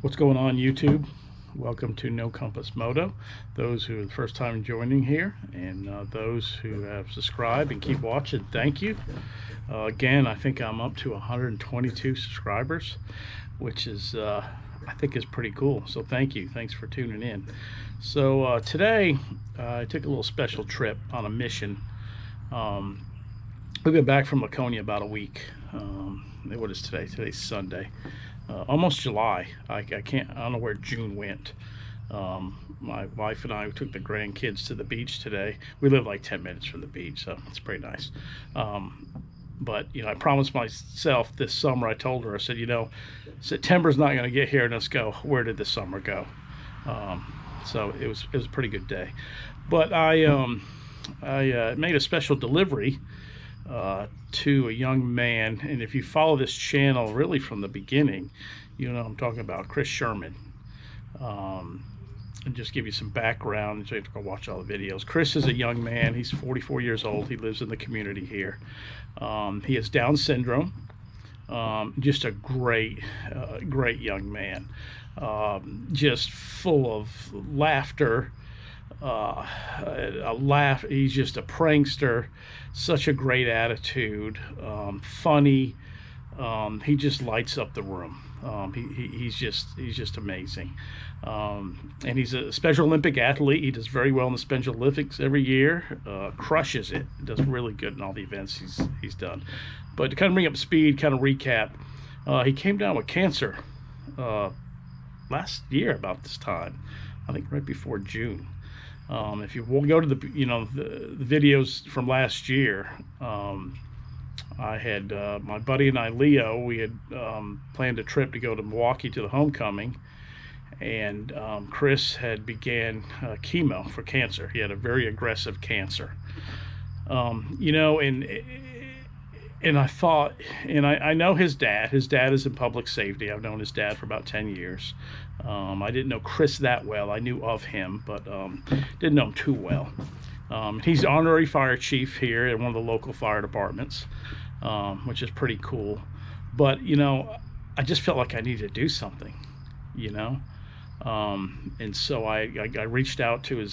What's going on, YouTube? Welcome to No Compass Moto. Those who are the first time joining here, and those who have subscribed and keep watching, thank you. Again, I think I'm up to 122 subscribers, which is I think is pretty cool. So thank you. Thanks for tuning in. So today I took a little special trip on a mission. We've been back from Laconia about a week. What is today? Today's Sunday. Almost July. I don't know where June went. My wife and I took the grandkids to the beach today. We live like 10 minutes from the beach, so it's pretty nice. But I promised myself this summer, I told her, I said, September's not going to get here and let's go. Where did the summer go? So it was a pretty good day. But I made a special delivery to a young man, and if you follow this channel really from the beginning, I'm talking about Chris Sherman. And just give you some background, so you have to go watch all the videos. Chris is a young man. He's 44 years old. He lives in the community here. He has Down syndrome. Just a great young man. Just full of laughter. He's just a prankster, such a great attitude, funny. He just lights up the room. He's just amazing. And he's a Special Olympic athlete. He does very well in the Special Olympics every year. Crushes it. Does really good in all the events he's done. But to kind of bring up speed, kind of recap, he came down with cancer last year about this time. I think right before June. If you will go to the videos from last year, I had my buddy and I, Leo, we had planned a trip to go to Milwaukee to the homecoming, and Chris had began chemo for cancer. He had a very aggressive cancer, and I thought, and I know his dad. His dad is in public safety. I've known his dad for about 10 years. I didn't know Chris that well. I knew of him, but didn't know him too well. He's honorary fire chief here at one of the local fire departments, which is pretty cool. But, I just felt like I needed to do something, and so I reached out to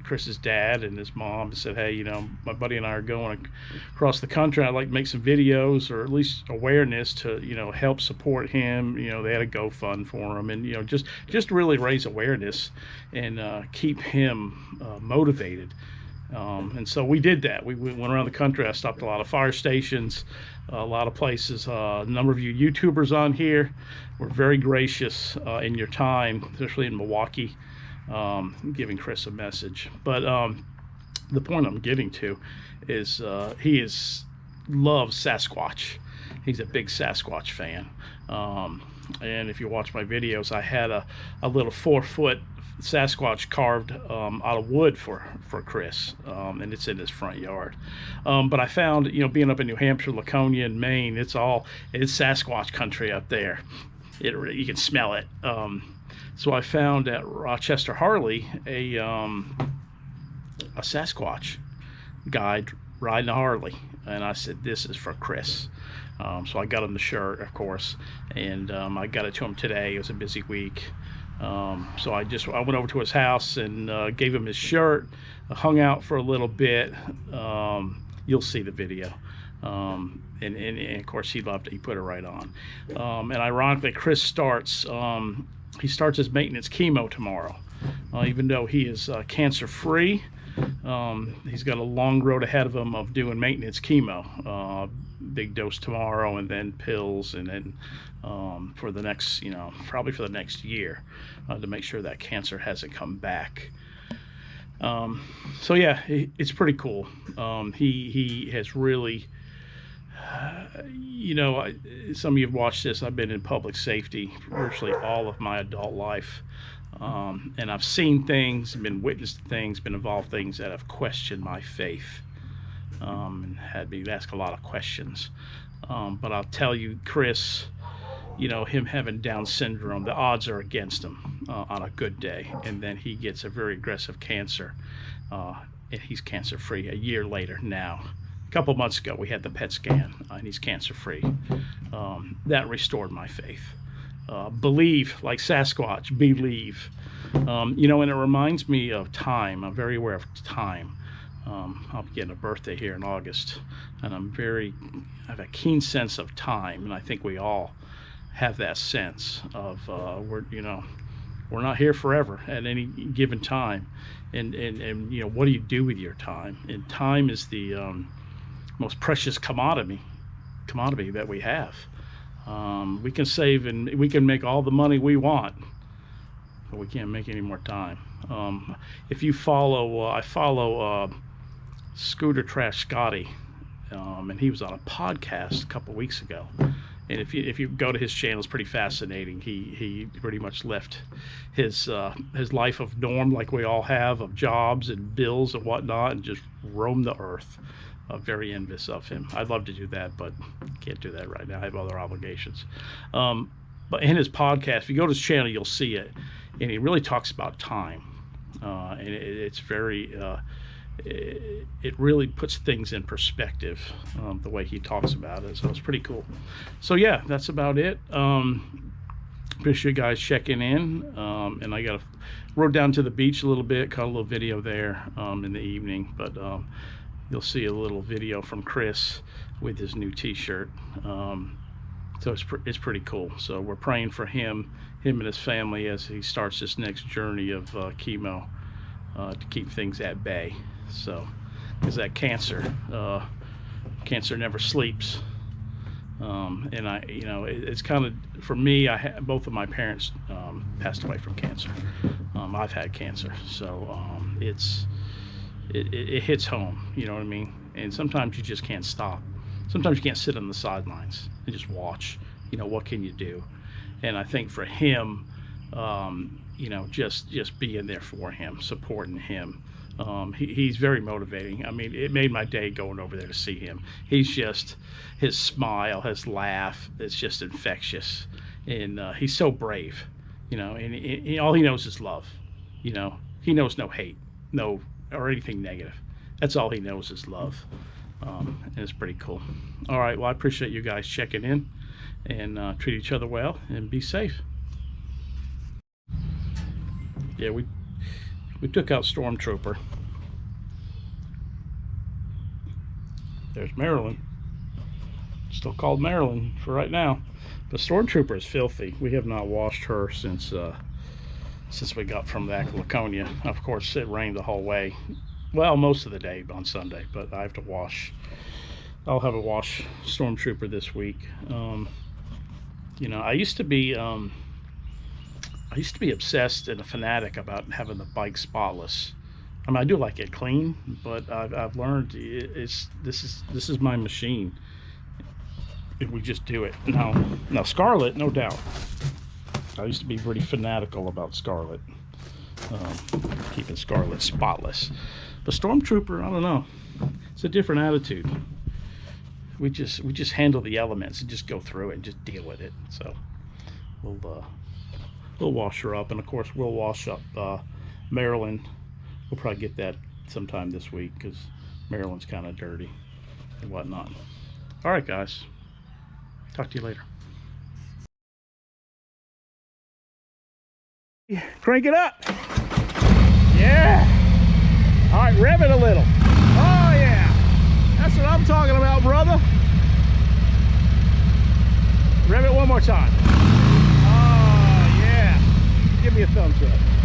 Chris's dad and his mom and said, hey, my buddy and I are going across the country. I'd like to make some videos, or at least awareness to, help support him. They had a GoFund for him, and, just really raise awareness and keep him motivated. And so we did that. We went around the country. I stopped a lot of fire stations, a lot of places. A number of you YouTubers on here were very gracious in your time, especially in Milwaukee, giving Chris a message. But the point I'm getting to is he loves Sasquatch. He's a big Sasquatch fan. And if you watch my videos, I had a little 4-foot Sasquatch carved out of wood for Chris, and it's in his front yard. But I found, being up in New Hampshire, Laconia, and Maine, it's Sasquatch country up there. You can smell it. So I found at Rochester Harley a Sasquatch guy riding a Harley, and I said, this is for Chris. So I got him the shirt, of course, and I got it to him today. It was a busy week. So I went over to his house and gave him his shirt, hung out for a little bit. You'll see the video. And of course he loved it. He put it right on. And ironically, Chris starts his maintenance chemo tomorrow. Even though he is cancer-free, he's got a long road ahead of him of doing maintenance chemo. Big dose tomorrow, and then pills, and then for the next, probably for the next year, to make sure that cancer hasn't come back. So yeah, it's pretty cool. He has really, some of you have watched this. I've been in public safety virtually all of my adult life. And I've seen things, been witness to things, been involved in things that have questioned my faith, and had me ask a lot of questions. But I'll tell you, Chris, him having Down syndrome, the odds are against him on a good day. And then he gets a very aggressive cancer, and he's cancer-free a year later now. A couple months ago, we had the PET scan, and he's cancer-free. That restored my faith. believe, like Sasquatch, believe. You know, and it reminds me of time. I'm very aware of time. I'll be getting a birthday here in August, and I have a keen sense of time, and I think we all have that sense of we're not here forever at any given time, and you know, what do you do with your time? And time is the most precious commodity that we have. We can save and we can make all the money we want, but we can't make any more time. If you follow, I follow Scooter Trash Scotty, and he was on a podcast a couple weeks ago. And if you go to his channel, it's pretty fascinating. He pretty much left his life of norm, like we all have, of jobs and bills and whatnot, and just roamed the earth. Very envious of him. I'd love to do that, but can't do that right now. I have other obligations. But in his podcast, if you go to his channel, you'll see it, and he really talks about time, and it's very. It really puts things in perspective, the way he talks about it. So it's pretty cool. So yeah, that's about it. Appreciate you guys checking in. And I rode down to the beach a little bit, caught a little video there in the evening. But you'll see a little video from Chris with his new T-shirt. So it's pretty cool. So we're praying for him and his family as he starts this next journey of chemo to keep things at bay. So, because that cancer never sleeps, and it's kind of, for me, both of my parents passed away from cancer. I've had cancer, so it hits home. You know what I mean? And sometimes you just can't stop. Sometimes you can't sit on the sidelines and just watch. You know, what can you do? And I think for him, just being there for him, supporting him. He's very motivating. I mean, it made my day going over there to see him. He's just, his smile, his laugh, it's just infectious. And he's so brave, you know, and all he knows is love. You know, he knows no hate, or anything negative. That's all he knows is love. And it's pretty cool. All right, well, I appreciate you guys checking in, and treat each other well and be safe. Yeah, we took out Stormtrooper. There's Marilyn. Still called Marilyn for right now. But Stormtrooper is filthy. We have not washed her since we got from back Laconia. Of course, it rained the whole way. Well, most of the day on Sunday, but I have to wash. I'll have a wash Stormtrooper this week. You know, I used to be obsessed and a fanatic about having the bike spotless. I mean, I do like it clean, but I've learned this is my machine. If we just do it now, Scarlet, no doubt. I used to be pretty fanatical about Scarlet, keeping Scarlet spotless. But Stormtrooper, I don't know. It's a different attitude. We just handle the elements and just go through it and just deal with it. So we'll wash her up, and of course we'll wash up Marilyn. We'll probably get that sometime this week because Marilyn's kind of dirty and whatnot. All right, guys. Talk to you later. Crank it up. Yeah. All right, rev it a little. Oh yeah. That's what I'm talking about, brother. Rev it one more time. Give me a thumbs up.